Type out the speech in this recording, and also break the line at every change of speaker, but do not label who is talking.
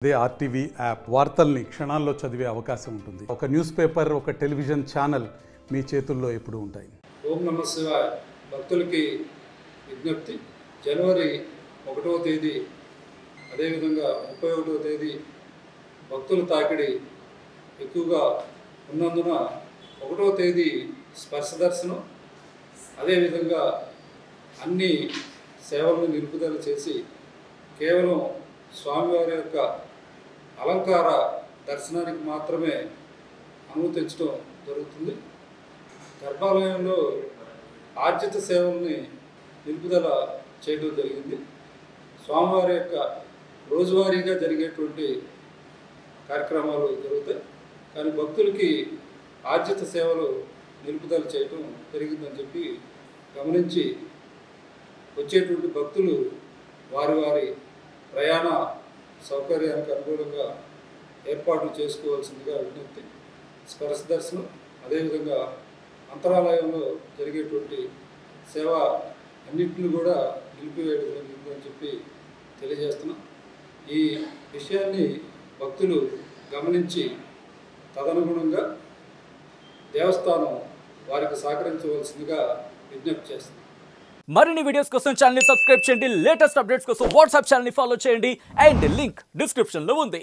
అదే RTV app వార్తల్ని క్షణాల్లో చదివే అవకాశం ఉంటుంది. ఒక న్యూస్ పేపర్, ఒక టెలివిజన్ ఛానల్ మీ చేతుల్లో ఎప్పుడూ ఉంటాయి.
ఓం నమః శివాయ. భక్తులకి విజ్ఞప్తి. జనవరి 1వ తేదీ అదేవిధంగా 31వ తేదీ భక్తుల తాకిడి ఎక్కువగా ఉన్నందున 1వ తేదీ స్పర్శ దర్శనం, అదేవిధంగా అన్ని సేవలను నిలుపుదల చేసి కేవలం స్వామివారి యొక్క అలంకార దర్శనానికి మాత్రమే అనుమతించడం జరుగుతుంది. గర్భాలయంలో ఆర్జిత సేవల్ని నిలుపుదల చేయడం జరిగింది. స్వామివారి యొక్క రోజువారీగా జరిగేటువంటి కార్యక్రమాలు జరుగుతాయి, కానీ భక్తులకి ఆర్జిత సేవలు నిలుపుదల చేయడం జరిగిందని చెప్పి గమనించి వచ్చేటువంటి భక్తులు వారి వారి ప్రయాణ సౌకర్యానికి అనుకూలంగా ఏర్పాట్లు చేసుకోవాల్సిందిగా విజ్ఞప్తి. స్పర్శ దర్శనం, అదేవిధంగా అంతరాలయంలో జరిగేటువంటి సేవ అన్నింటిని కూడా నిలిపివేయడం జరిగిందని చెప్పి తెలియజేస్తున్నాం. ఈ విషయాన్ని భక్తులు గమనించి తదనుగుణంగా దేవస్థానం వారికి సహకరించవలసిందిగా విజ్ఞప్తి చేస్తుంది.
మరిన్ని వీడియోస్ కోసం ఛానల్ ని సబ్స్క్రైబ్ చేయండి. లేటెస్ట్ అప్డేట్స్ కోసం వాట్సాప్ ఛానల్ ని ఫాలో చేయండి. అండ్ లింక్ డిస్క్రిప్షన్ లో ఉంది.